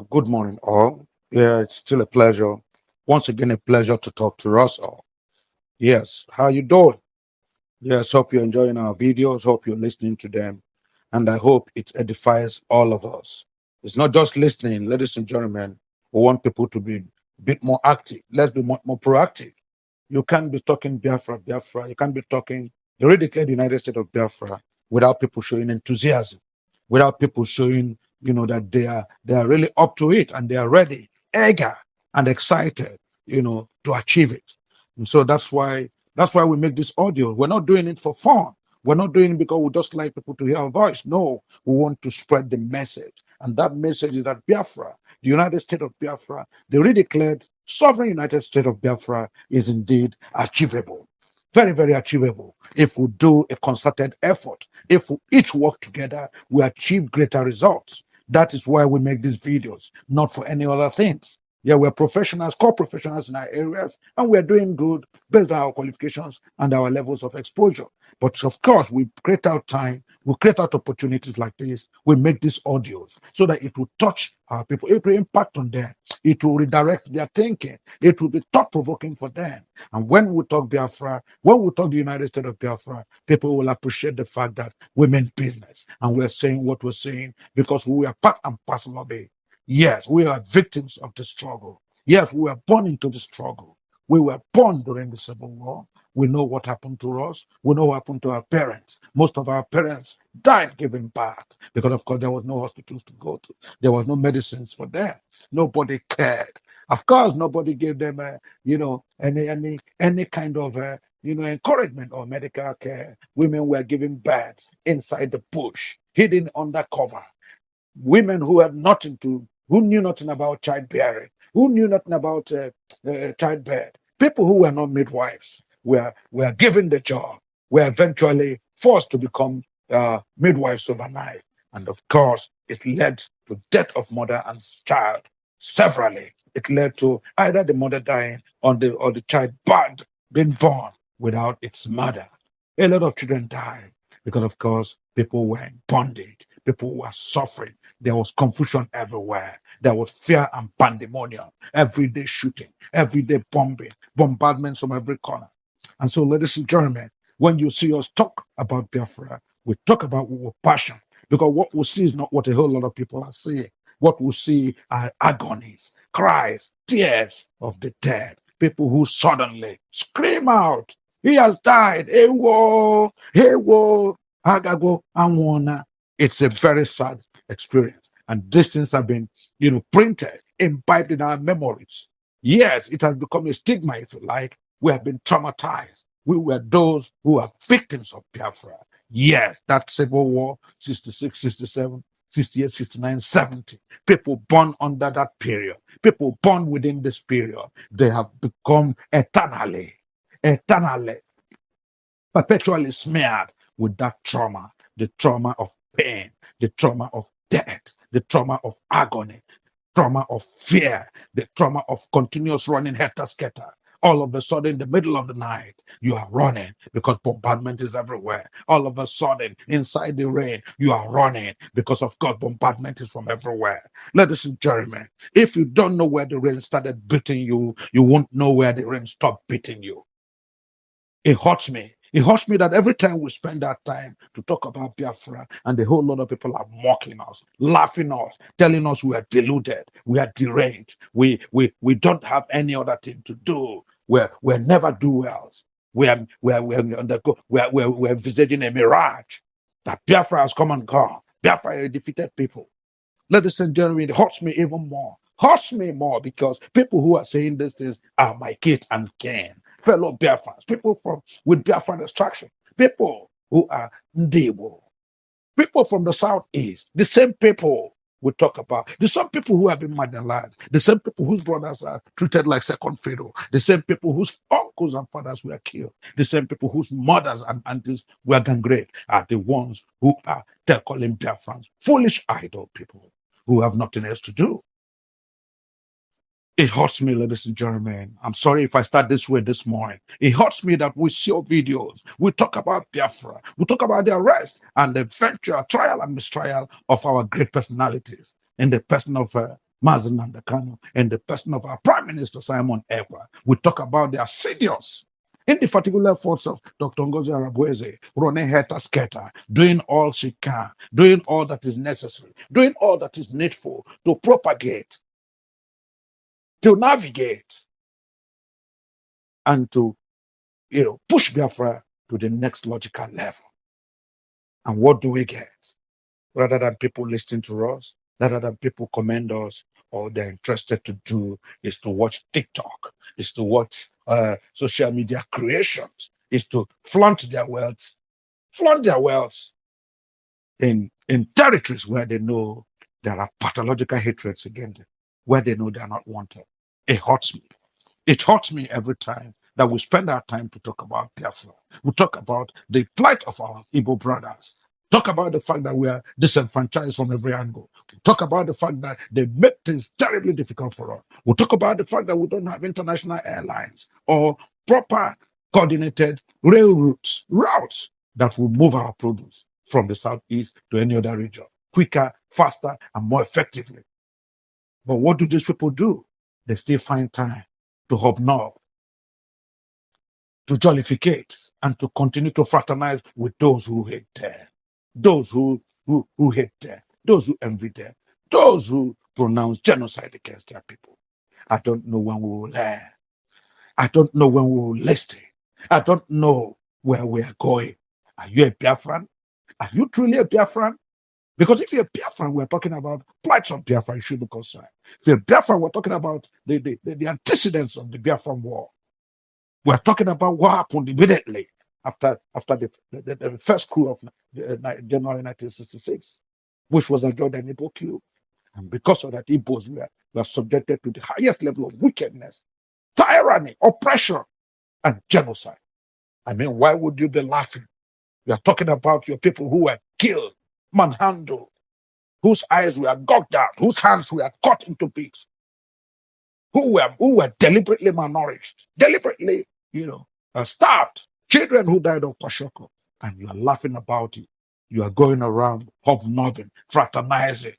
Good morning, all. Yeah, it's still a pleasure. Once again, a pleasure to talk to us all. Yes, how you doing? Yes, hope you're enjoying our videos. Hope you're listening to them, and I hope it edifies all of us. It's not just listening, ladies and gentlemen. We want people to be a bit more active. Let's be more proactive. You can't be talking Biafra, Biafra. You can't be talking. They already declared the United States of Biafra without people showing enthusiasm, without people showing, that they are really up to it and they are ready, eager, and excited, to achieve it. And so that's why we make this audio. We're not doing it for fun. We're not doing it because we just like people to hear our voice. No, we want to spread the message. And that message is that Biafra, the United States of Biafra, the redeclared sovereign United States of Biafra is indeed achievable. Very, very achievable. If we do a concerted effort, if we each work together, we achieve greater results. That is why we make these videos, not for any other things. Yeah, we're professionals, core professionals in our areas, and we're doing good based on our qualifications and our levels of exposure. But of course, we create out time, we create out opportunities like this, we make these audios so that it will touch our people, it will impact on them, it will redirect their thinking, it will be thought-provoking for them. And when we talk Biafra, when we talk the United States of Biafra, people will appreciate the fact that we mean business and we're saying what we're saying because we are part and parcel of it. Yes, we are victims of the struggle. Yes, we were born into the struggle. We were born during the Civil War. We know what happened to us. We know what happened to our parents. Most of our parents died giving birth because, of course, there was no hospitals to go to. There was no medicines for them. Nobody cared. Of course, nobody gave them, any kind of, encouragement or medical care. Women were giving birth inside the bush, hidden under cover. Women who knew nothing about childbearing, who knew nothing about childbirth. People who were not midwives were given the job, were eventually forced to become midwives overnight. And of course, it led to death of mother and child severally. It led to either the mother dying or the child being born without its mother. A lot of children died because, of course, people were in bondage. People were suffering. There was confusion everywhere. There was fear and pandemonium. Everyday shooting, everyday bombing, bombardments from every corner. And so, ladies and gentlemen, when you see us talk about Biafra, we talk about with passion because what we see is not what a whole lot of people are seeing. What we see are agonies, cries, tears of the dead. People who suddenly scream out, "He has died! Hey, whoa! Hey, whoa! Agago, Anwana." It's a very sad experience. And these things have been, printed, imbibed in our memories. Yes, it has become a stigma, if you like. We have been traumatized. We were those who are victims of Biafra. Yes, that Civil War, 66, 67, 68, 69, 70. People born under that period, people born within this period, they have become eternally, perpetually smeared with that trauma, the trauma of pain, the trauma of death, the trauma of agony, trauma of fear, the trauma of continuous running helter-skelter. All of a sudden, in the middle of the night, you are running because bombardment is everywhere. All of a sudden, inside the rain, you are running because, of course, bombardment is from everywhere. Ladies and gentlemen, if you don't know where the rain started beating you, you won't know where the rain stopped beating you. It hurts me. It hurts me that every time we spend that time to talk about Biafra, and the whole lot of people are mocking us, laughing us, telling us we are deluded, we are deranged, we don't have any other thing to do. We're never do wells. We're envisaging a mirage that Biafra has come and gone. Biafra are defeated people. Ladies and gentlemen, it hurts me even more. Hurts me more because people who are saying these things are my kith and kin, fellow Biafrans, people with Biafran extraction, people who are Ndebo, people from the southeast, the same people we talk about, the same people who have been marginalized, the same people whose brothers are treated like second fiddle, the same people whose uncles and fathers were killed, the same people whose mothers and aunties were gang raped are the ones who are calling Biafrans foolish idle people who have nothing else to do. It hurts me, ladies and gentlemen. I'm sorry if I start this way this morning. It hurts me that we see your videos. We talk about Biafra. We talk about the arrest and the eventual trial and mistrial of our great personalities. in the person of Nnamdi Kanu, in the person of our Prime Minister Simon Ekpa. We talk about the assiduous indefatigable efforts of Dr. Ngozi Arabweze, running Heta Sketa, doing all she can, doing all that is necessary, doing all that is needful to propagate, to navigate, and to push Biafra to the next logical level. And what do we get? Rather than people listening to us, rather than people commend us, all they're interested to do is to watch TikTok, is to watch social media creations, is to flaunt their wealth in territories where they know there are pathological hatreds against them, where they know they are not wanted. It hurts me. It hurts me every time that we spend our time to talk about Biafra. We talk about the plight of our Igbo brothers. Talk about the fact that we are disenfranchised from every angle. We talk about the fact that they make things terribly difficult for us. We talk about the fact that we don't have international airlines or proper coordinated rail routes that will move our produce from the southeast to any other region quicker, faster, and more effectively. But what do these people do? They still find time to hobnob, to jollificate, and to continue to fraternize with those who hate them, those who hate them, those who envy them, those who pronounce genocide against their people. I don't know when we will learn. I don't know when we will listen. I don't know where we are going. Are you a Biafran? Are you truly a Biafran? Because if you're a Biafran, we're talking about plights of Biafra, you should be concerned. If you're a Biafran, we're talking about the antecedents of the Biafran war. We're talking about what happened immediately after the first coup of January 1966, which was a Jordan Igbo coup. And because of that, Igbos were subjected to the highest level of wickedness, tyranny, oppression, and genocide. I mean, why would you be laughing? We are talking about your people who were killed, manhandled, whose eyes were gouged out, whose hands were cut into bits, who were deliberately malnourished, deliberately, starved, children who died of kwashiorkor, and you are laughing about it. You are going around hobnobbing, fraternizing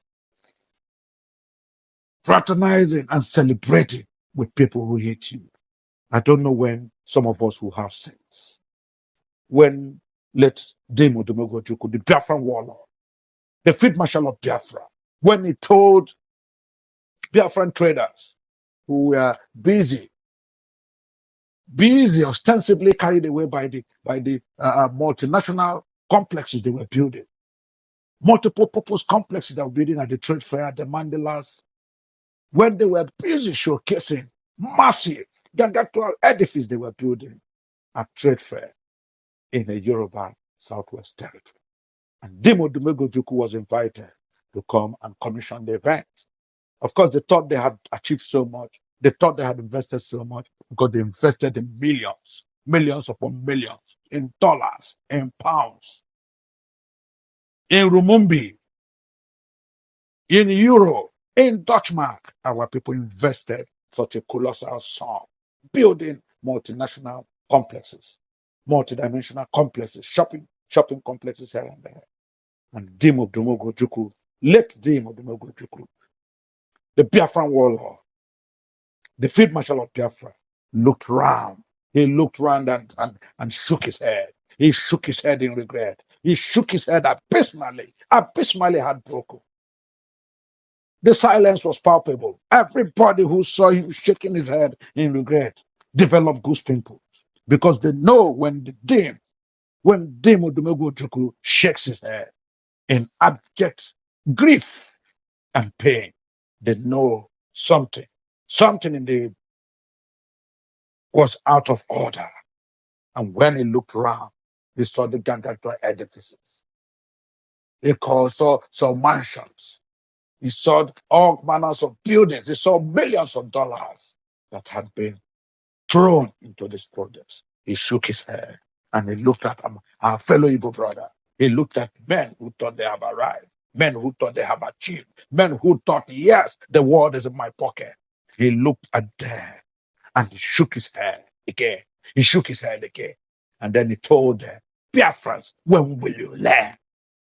and celebrating with people who hate you. I don't know when some of us will have sense. When let Dame Odumegwu, the Biafran warlord, the Field Marshal of Biafra, when he told Biafran traders who were busy ostensibly carried away by the multinational complexes they were building, multiple purpose complexes they were building at the trade fair, the Mandelas, when they were busy showcasing massive gigantic edifice they were building at trade fair in the Yoruba Southwest Territory. And Dame Odumegwu was invited to come and commission the event. Of course, they thought they had achieved so much. They thought they had invested so much because they invested in millions upon millions, in dollars, in pounds, in Rumumbi, in euro, in Dutch mark. Our people invested such a colossal sum, building multinational complexes, multidimensional complexes, shopping complexes here and there. And Dame Odumegwu, late Dame Odumegwu, the Biafran warlord, the Field Marshal of Biafra, looked round. He looked round and shook his head. He shook his head in regret. He shook his head abysmally heartbroken. The silence was palpable. Everybody who saw him shaking his head in regret developed goose pimples, because they know when Dame Odumegwu shakes his head in abject grief and pain, they know something in the was out of order. And when he looked around, he saw the gigantic edifices. He saw mansions. He saw all manners of buildings. He saw millions of dollars that had been thrown into these projects. He shook his head and he looked at our fellow Igbo brother. He looked at men who thought they have arrived, men who thought they have achieved, men who thought, yes, the world is in my pocket. He looked at them and he shook his head again. He shook his head again. And then he told them, Biafrans, when will you learn?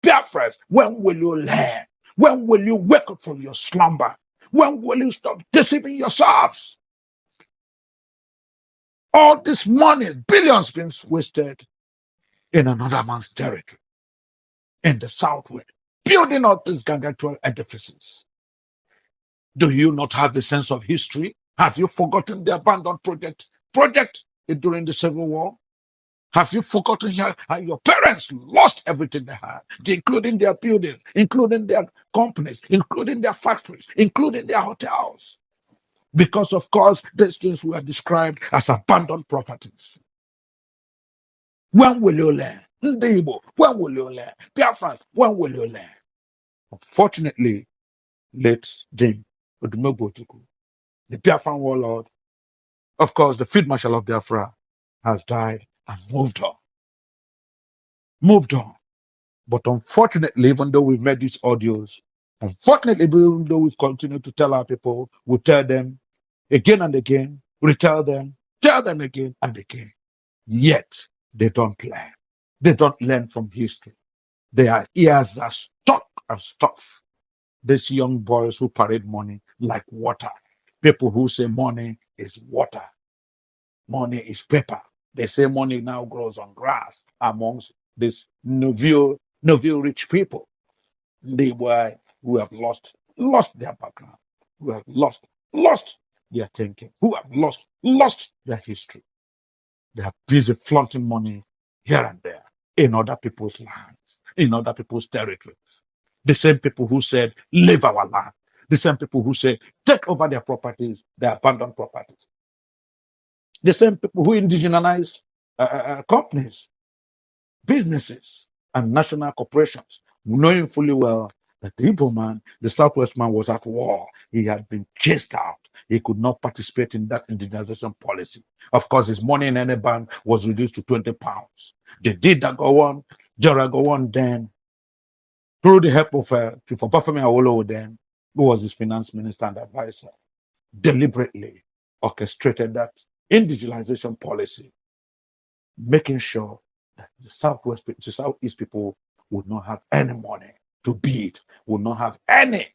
Biafrans, when will you learn? When will you wake up from your slumber? When will you stop deceiving yourselves? All this money, billions being wasted in another man's territory, in the southwest, building up these gargantuan edifices. Do you not have a sense of history? Have you forgotten the abandoned project during the Civil War? Have you forgotten how your parents lost everything they had, including their building, including their companies, including their factories, including their hotels? Because, of course, these things were described as abandoned properties. When will you learn? Ndebo, when will you learn? Biafrans, when will you learn? Unfortunately, late Jim Odumegwu, the Biafran warlord, of course, the Field Marshal of Biafra, has died and moved on. Moved on. But unfortunately, even though we've made these audios, unfortunately, even though we've continued to tell our people, we tell them again and again, tell them again and again, yet they don't learn. They don't learn from history. Their ears are stuck and stuff. These young boys who parade money like water. People who say money is water. Money is paper. They say money now grows on grass amongst these Noville rich people. They were who have lost their background, who have lost their thinking, who have lost their history. They are busy flaunting money here and there in other people's lands, in other people's territories. The same people who said, leave our land. The same people who said, take over their properties, their abandoned properties. The same people who indigenized companies, businesses, and national corporations, knowing fully well that the Igbo man, the Southwest man, was at war. He had been chased out. He could not participate in that indigenization policy. Of course, his money in any bank was reduced to 20 pounds. They did that go on. Jara go on then, through the help of Chief Obafemi Awolowo then, who was his finance minister and advisor, deliberately orchestrated that indigenization policy, making sure that the Southeast people would not have any money to bid, would not have any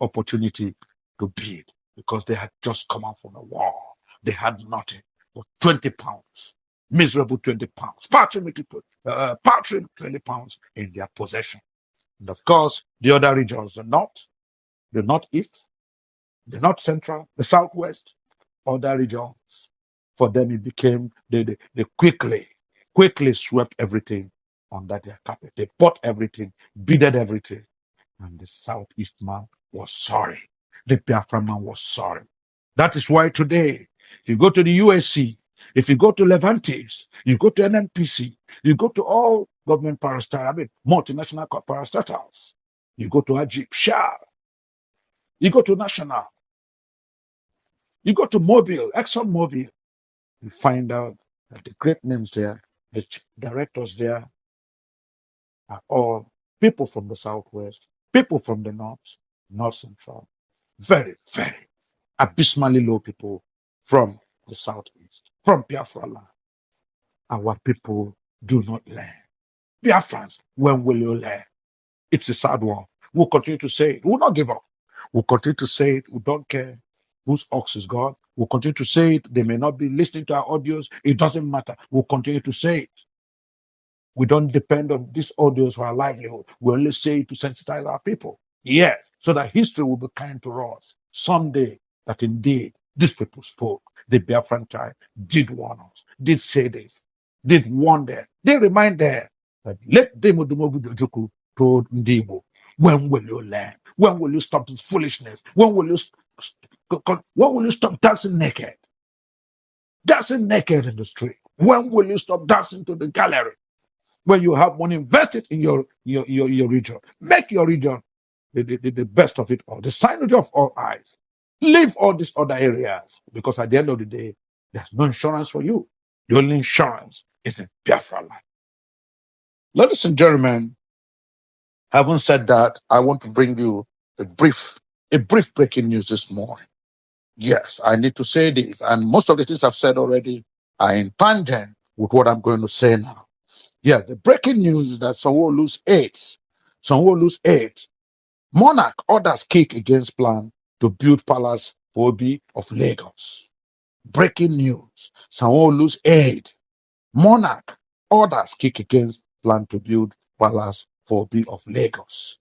opportunity to bid, because they had just come out from a war. They had nothing but 20 pounds, miserable 20 pounds, paltry 20 pounds in their possession. And of course, the other regions, the northeast, the north central, the southwest, other regions, for them it became, they quickly swept everything under their carpet. They bought everything, bidded everything. And the Southeast man was sorry. The Biafra man was sorry. That is why today, if you go to the USC, if you go to Levantes, you go to NNPC, you go to all government multinational parastatals, you go to Ajib Shah, you go to National, you go to Mobile, Exxon Mobil, you find out that the great names there, the directors there, are all people from the Southwest, people from the North Central, very, very abysmally low people from the Southeast, from Biafra land. Our people do not learn. Biafrans, when will you learn? It's a sad one. We'll continue to say it. We'll not give up. We'll continue to say it. We don't care whose ox is God. We'll continue to say it. They may not be listening to our audios. It doesn't matter. We'll continue to say it. We don't depend on these audios for our livelihood. We only say it to sensitize our people. Yes, so that history will be kind to us. Someday, that indeed, these people spoke. The Biafran tribe did warn us, did say this, did warn them. They remind them that let them Odumogu told Ndibo, when will you learn? When will you stop this foolishness? When will you stop dancing naked? Dancing naked in the street. When will you stop dancing to the gallery? When you have money invested in your region, make your region the best of it all, the signage of all eyes. Leave all these other areas, because at the end of the day, there's no insurance for you. The only insurance is in Biafra land. Ladies and gentlemen, having said that, I want to bring you a brief breaking news this morning. Yes, I need to say this, and most of the things I've said already are in tangent with what I'm going to say now. Yeah, the breaking news is that Sanwo-Olu's aides, Sanwo-Olu's aide. Monarch orders kick against plan to build palace for Obi of Lagos. Breaking news. Sanwo-Olu's aide. Monarch orders kick against plan to build palace for Obi of Lagos.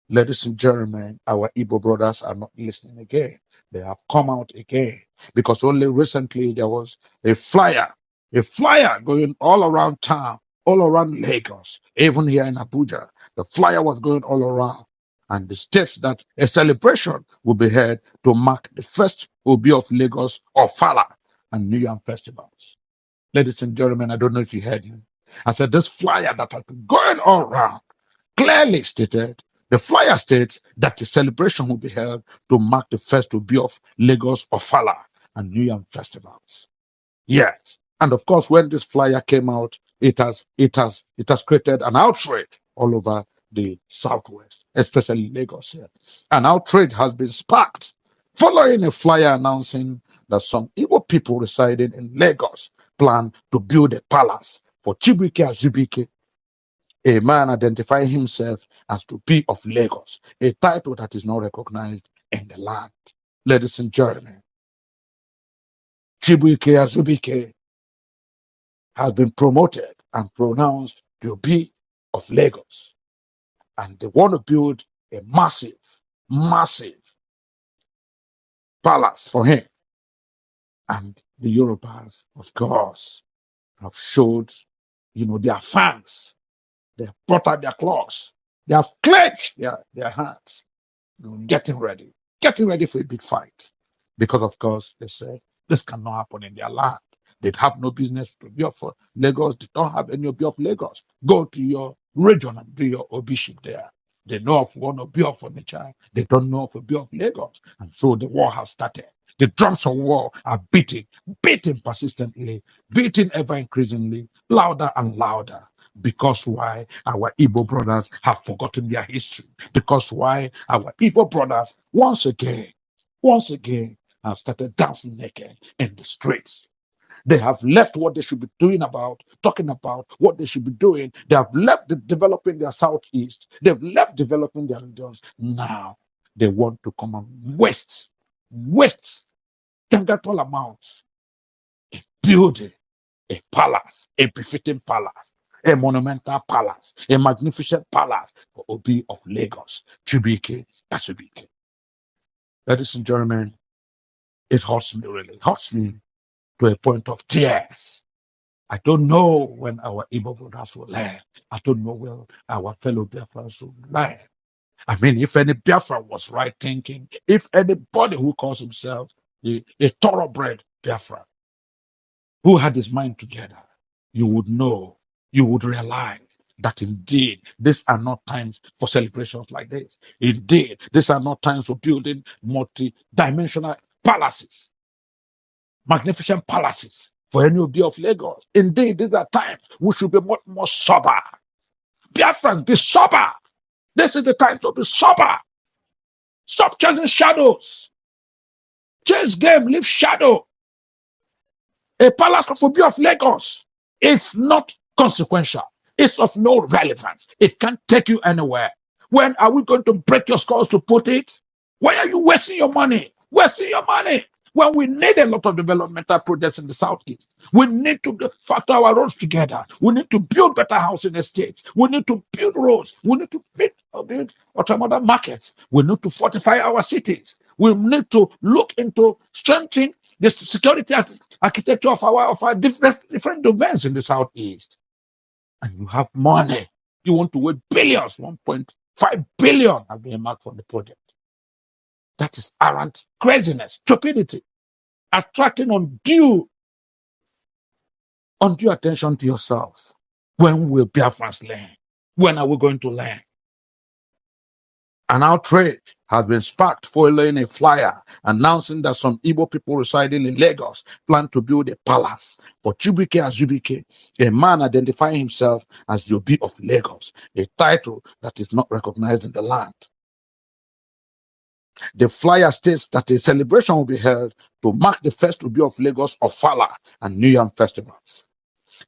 Ladies and gentlemen, our Igbo brothers are not listening again. They have come out again because only recently there was a flyer going all around town, all around Lagos, even here in Abuja. The flyer was going all around, and it states that a celebration will be held to mark the first Obi of Lagos Ofala and New Yam festivals. Ladies and gentlemen, I don't know if you heard me. I said this flyer that has been going all around clearly stated. The flyer states that the celebration will be held to mark the first Obi of Lagos Ofala and New Yam festivals. Yes, and of course, when this flyer came out, it has created an outrage all over the southwest, especially Lagos here. An outrage has been sparked following a flyer announcing that some Igbo people residing in Lagos plan to build a palace for Chibuike Azubike, a man identifying himself as to be of Lagos, a title that is not recognized in the land. Ladies and gentlemen, Chibuike Azubike has been promoted and pronounced to be of Lagos. And they want to build a massive palace for him. And the Yorubas, of course, have showed, their fans. They have brought out their claws. They have clenched their hands, getting ready for a big fight. Because, of course, they say this cannot happen in their land. They have no business to be of Lagos. They don't have any Obi of Lagos. Go to your region and do your obiship there. They know of one Obi of Onitsha. They don't know of Obi of Lagos. And so the war has started. The drums of war are beating persistently, beating ever increasingly, louder and louder. Because why? Our Igbo brothers have forgotten their history. Because why? Our Igbo brothers once again have started dancing naked in the streets. They have left what they should be talking about what they should be doing. They have left developing their southeast. They've left developing their regions. Now they want to come and waste tangible amounts in building a palace, a befitting palace, a monumental palace, a magnificent palace for Obi of Lagos, Chibuike Azubike. Ladies and gentlemen, it hurts me, really. It hurts me to a point of tears. I don't know when our Igbo brothers will learn. I don't know when our fellow Biafrans will learn. I mean, if any Biafra was right thinking, if anybody who calls himself a thoroughbred Biafra, who had his mind together, you would know, you would realize that indeed these are not times for celebrations like this. Indeed, these are not times for building multi-dimensional palaces, magnificent palaces for any Obi of Lagos. Indeed, these are times we should be much more sober. Biafrans, be sober. This is the time to be sober. Stop chasing shadows. Chase game, leave shadow. A palace of Obi of Lagos is not consequential. It's of no relevance. It can't take you anywhere. When are we going to break your skulls to put it? Why are you wasting your money? Wasting your money. When we need a lot of developmental projects in the southeast, we need to factor our roads together. We need to build better housing estates. We need to build roads. We need to build automotive markets. We need to fortify our cities. We need to look into strengthening the security architecture of our different domains in the southeast. And you have money. You want to wait billions, 1.5 billion have been marked for the project. That is arrant craziness, stupidity, attracting undue attention to yourself. When will Biafrans learn? When are we going to learn? An outrage has been sparked following a flyer announcing that some Igbo people residing in Lagos plan to build a palace for Chibuike Azubike, a man identifying himself as the Obi of Lagos, a title that is not recognized in the land. The flyer states that a celebration will be held to mark the first Obi of Lagos Ofala and New Yam festivals.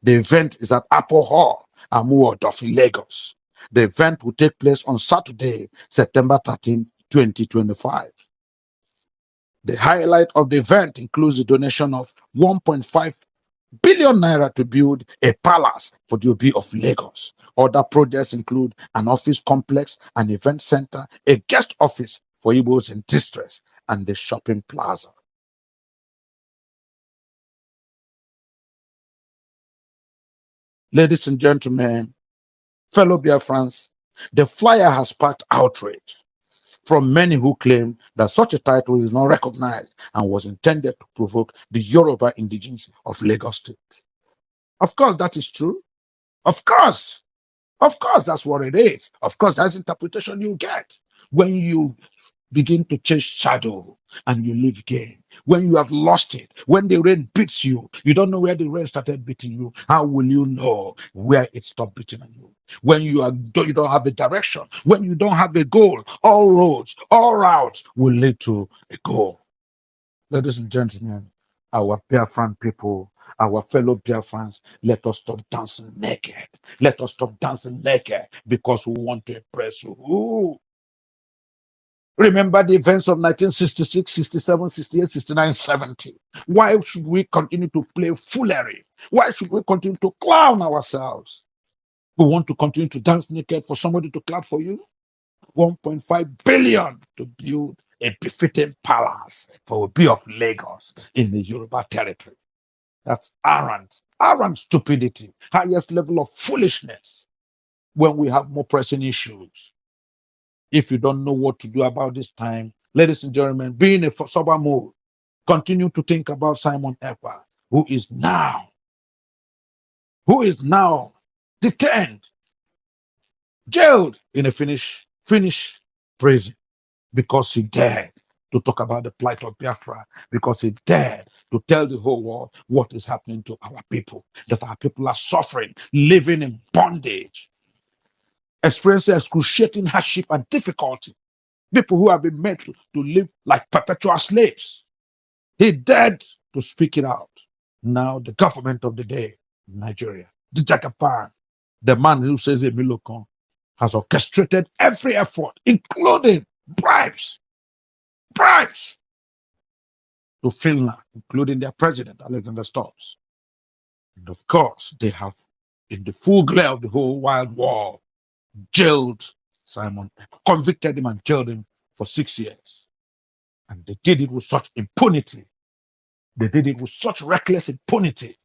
The event is at Apple Hall, Amuwo, Lagos. The event will take place on Saturday, September 13, 2025. The highlight of the event includes the donation of 1.5 billion naira to build a palace for the Obi of Lagos. Other projects include an office complex, an event center, a guest office for Igbos in distress, and the shopping plaza. Ladies and gentlemen, fellow Biafrans, the flyer has sparked outrage from many who claim that such a title is not recognized and was intended to provoke the Yoruba indigenes of Lagos State. Of course, that is true. Of course, that's what it is. Of course, that's interpretation you get when you begin to chase shadow and you live game. When you have lost it, when the rain beats you, you don't know where the rain started beating you. How will you know where it stopped beating on you? When you don't have a direction, when you don't have a goal, all roads, all routes will lead to a goal. Ladies and gentlemen, our Biafran people, our fellow Biafrans, let us stop dancing naked. Let us stop dancing naked because we want to impress you. Ooh. Remember the events of 1966, 67, 68, 69, 70. Why should we continue to play foolery? Why should we continue to clown ourselves? We want to continue to dance naked for somebody to clap for you? 1.5 billion to build a befitting palace for Obi of Lagos in the Yoruba territory. That's arrant stupidity, highest level of foolishness when we have more pressing issues. If you don't know what to do about this time, ladies and gentlemen, be in a sober mood. Continue to think about Simon Ekpa, who is now detained, jailed in a Finnish prison because he dared to talk about the plight of Biafra, because he dared to tell the whole world what is happening to our people, that our people are suffering, living in bondage, experiencing excruciating hardship and difficulty. People who have been made to live like perpetual slaves. He dared to speak it out. Now the government of the day, Nigeria, the Jagaban, the man who says Emilokon, has orchestrated every effort, including bribes to Finland, including their president, Alexander Stubbs. And of course, they have, in the full glare of the whole wild war, jailed Simon, convicted him and jailed him for 6 years. And they did it with such impunity. They did it with such reckless impunity,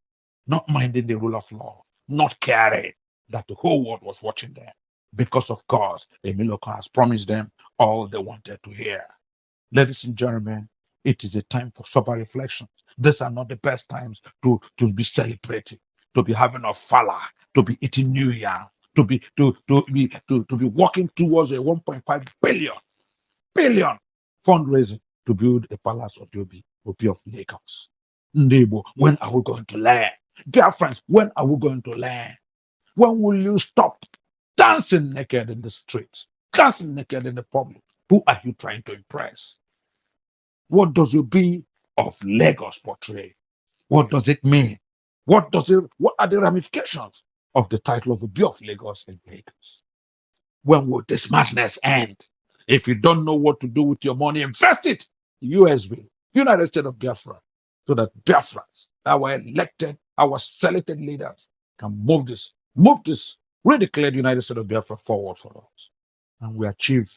not minding the rule of law, not caring that the whole world was watching them. Because, of course, Emiloko has promised them all they wanted to hear. Ladies and gentlemen, it is a time for sober reflection. These are not the best times to be celebrating, to be having a fala, to be eating New Year, to be walking towards a 1.5 billion fundraising to build a palace of the Obi of Lagos. Ndebo, when are we going to learn? Dear friends, when are we going to learn? When will you stop dancing naked in the streets, dancing naked in the public? Who are you trying to impress? What does Obi of Lagos portray? What does it mean? What are the ramifications of the title of Obi of Lagos in Lagos? When will this madness end? If you don't know what to do with your money, invest it in USV, United States of Biafra, so that Biafrans, our elected, our selected leaders, can move this redeclared United States of Biafra forward for us. And we achieve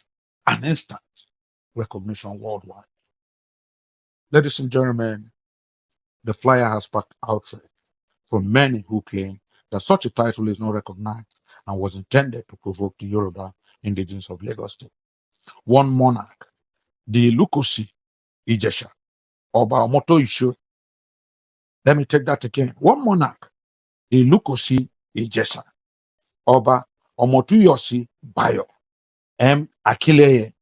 an instant recognition worldwide. Ladies and gentlemen, the flyer has sparked outrage from many who claim that such a title is not recognized and was intended to provoke the Yoruba indigenes of Lagos State. One monarch, the Lukosi Ijesha, Oba Omoto Isho. Let me take that again. One monarch, the Lukosi Ijesha, Oba Omotuyosi Bayo, M. Akileye,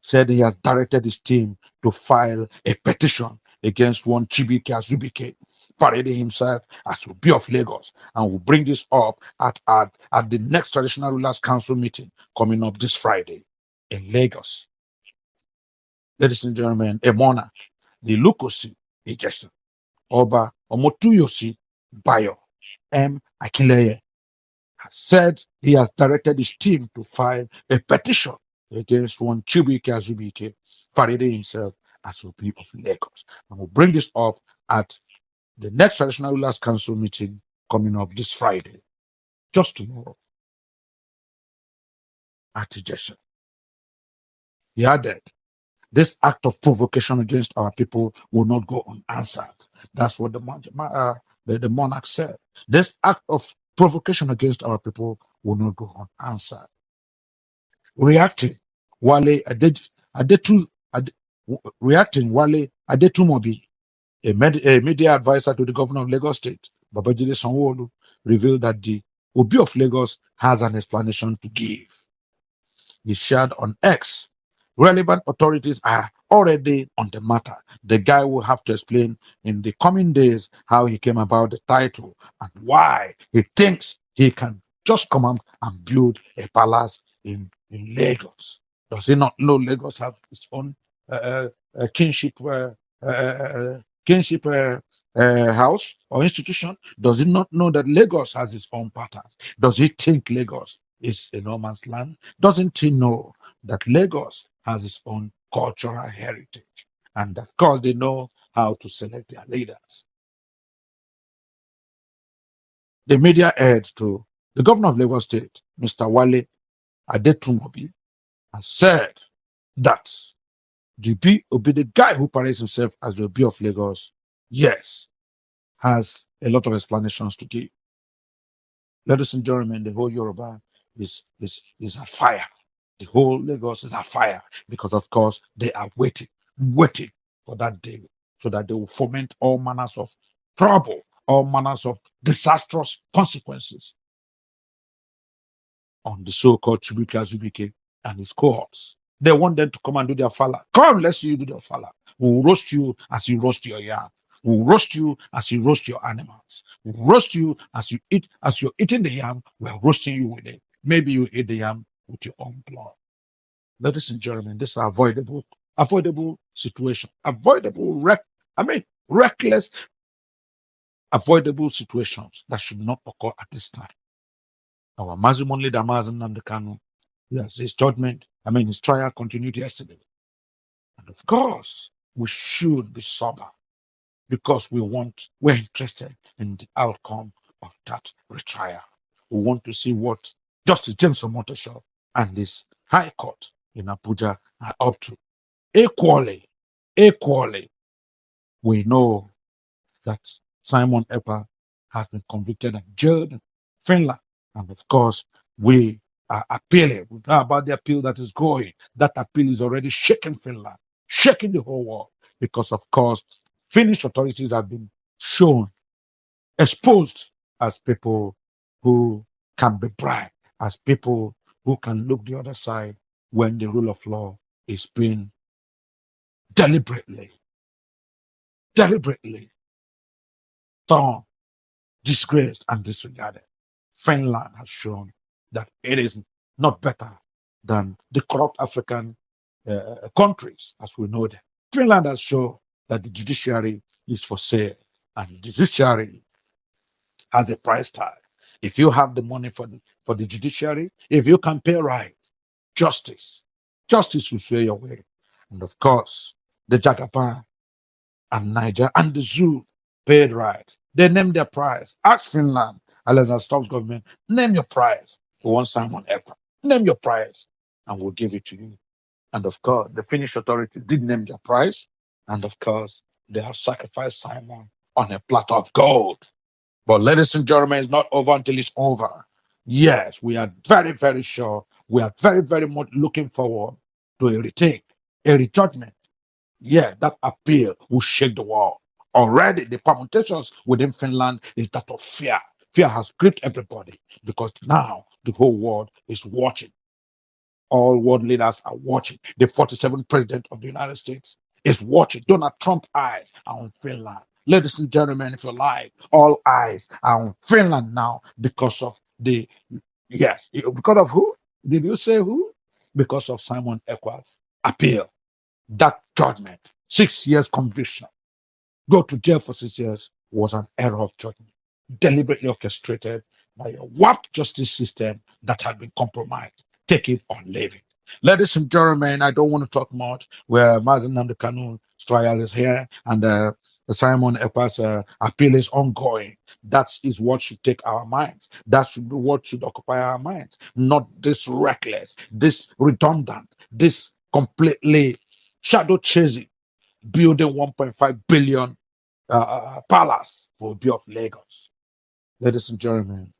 said he has directed his team to file a petition against one Chibike Azubike, parading himself as Obi of Lagos, and will bring this up at the next Traditional Rulers Council meeting coming up this Friday in Lagos. Ladies and gentlemen, a monarch, the Lukosi Ijesha, Oba Omotuyosi Bayo, M. Akileye, said he has directed his team to file a petition against one Chibuike Azubike, parading himself as Obi of Lagos. And we'll bring this up at the next Traditional Rulers Council meeting coming up this Friday, just tomorrow, at Ijesha. He added, this act of provocation against our people will not go unanswered. That's what the monarch said. This act of provocation against our people will not go unanswered. Reacting, Wale Adetumobi, a media advisor to the governor of Lagos State, Babajide Sanwo-Olu, revealed that the Obi of Lagos has an explanation to give. He shared on X, relevant authorities are already on the matter. The guy will have to explain in the coming days how he came about the title and why he thinks he can just come out and build a palace in Lagos. Does he not know Lagos have its own kinship house or institution? Does he not know that Lagos has its own patterns? Does he think Lagos is a no man's land? Doesn't he know that Lagos has its own cultural heritage and that because they know how to select their leaders? The media aids to the governor of Lagos State, Mr. Wale Adetumobi, has said that the guy who parades himself as the Obi of Lagos, yes, has a lot of explanations to give. Ladies and gentlemen, the whole Yoruba is a fire. The whole Lagos is a fire because, of course, they are waiting for that day so that they will foment all manners of trouble, all manners of disastrous consequences on the so-called Chibuike Azubike and his cohorts. They want them to come and do their fala. Come, let's see you do their fala. We'll roast you as you roast your yam. We'll roast you as you roast your animals. We'll roast you as you eat, as you're eating the yam, we're roasting you with it. Maybe you eat the yam with your own blood. Ladies and gentlemen, this is avoidable situation. Reckless, avoidable situations that should not occur at this time. Our Mazimon leader, Nnamdi Kanu, yes, his his trial continued yesterday. And of course, we should be sober because we're interested in the outcome of that retrial. We want to see what Justice James Omotosho and this High Court in Abuja are up to. Equally, we know that Simon Ekpa has been convicted and jailed in Finland. And of course, we are appealing. We know about the appeal that is going. That appeal is already shaking Finland, shaking the whole world. Because, of course, Finnish authorities have been shown, exposed as people who can be bribed, as people who can look the other side when the rule of law is being deliberately torn, disgraced, and disregarded. Finland has shown that it is not better than the corrupt African countries as we know them. Finland has shown that the judiciary is for sale, and the judiciary has a price tag. If you have the money for the judiciary, if you can pay right, justice will sway your way. And of course, the Jagaban and Niger and the zoo paid right. They named their price. Ask Finland, Alexander Stubbs government, name your price. We want Simon Ekpa. Name your price, and we'll give it to you. And of course, the Finnish authority did name their price. And of course, they have sacrificed Simon on a platter of gold. But ladies and gentlemen, it's not over until it's over. Yes, we are very, very sure. We are very, very much looking forward to a retake, a rejudgment. Yeah, that appeal will shake the world. Already, the permutations within Finland is that of fear. Fear has gripped everybody because now the whole world is watching. All world leaders are watching. The 47th president of the United States is watching. Donald Trump's eyes are on Finland. Ladies and gentlemen, if you like, all eyes are on Finland now because of because of who? Did you say who? Because of Simon Ekpa's appeal. That judgment, 6 years conviction, go to jail for 6 years, was an error of judgment, deliberately orchestrated by a warped justice system that had been compromised. Take it or leave it. Ladies and gentlemen, I don't want to talk much. Where Nnamdi Kanu's trial is here, and Simon Ekpa's appeal is ongoing. That is what should take our minds. That should be what should occupy our minds. Not this reckless, this redundant, this completely shadow chasing, building 1.5 billion palace for Obi of Lagos. Ladies and gentlemen,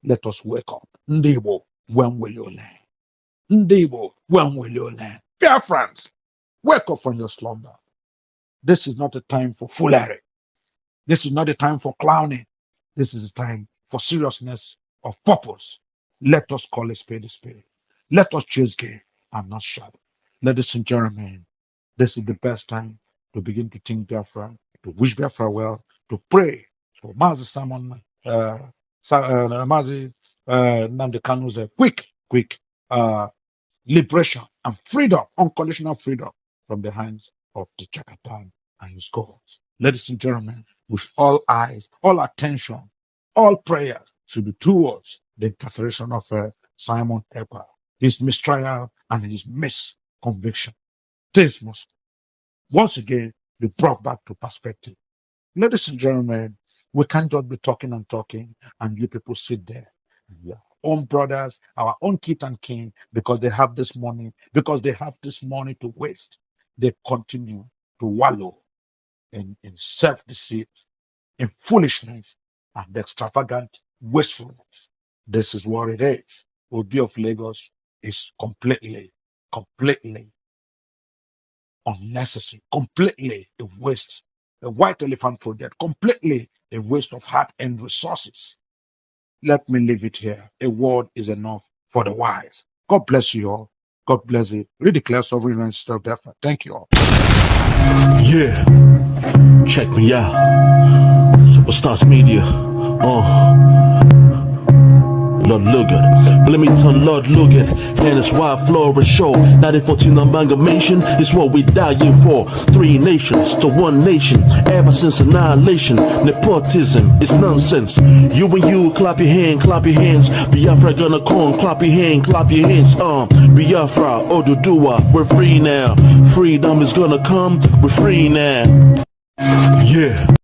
let us wake up. Ndebo, when will you learn? Ndebo, when will you learn? Biafrans, wake up from your slumber. This is not a time for foolery. This is not a time for clowning. This is a time for seriousness of purpose. Let us call a spade a spade. Let us chase game and not shadow. Ladies and gentlemen, this is the best time to begin to think Biafra, to wish Biafra well, to pray for Mazi Simon, Mazi Nnamdi Kanu's quick liberation and freedom, unconditional freedom from the hands of the Chakapan and his cohorts. Ladies and gentlemen, with all eyes, all attention, all prayers should be towards the incarceration of Simon Ekpa, his mistrial and his misconviction. This must once again be brought back to perspective. Ladies and gentlemen, we can't just be talking and you people sit there. Yeah. Own brothers, our own kith and kin, because they have this money, to waste, they continue to wallow in self-deceit, in foolishness, and extravagant wastefulness. This is what it is. Obi of Lagos is completely unnecessary, completely a waste, a white elephant project, completely a waste of hard-earned resources. Let me leave it here. A word is enough for the wise. God bless you all. God bless you. Redeclare sovereign and still Biafra. Thank you all. Yeah. Check me out. Superstars Media. Lord Logan. But let me turn Lord Logan. And it's why Flora show 1914 amalgamation is what we dying for. 3 nations to 1 nation. Ever since annihilation, nepotism is nonsense. You and you, clap your hands. Biafra gonna come, clap your hands. Biafra, Oduduwa, we're free now. Freedom is gonna come, we're free now. Yeah.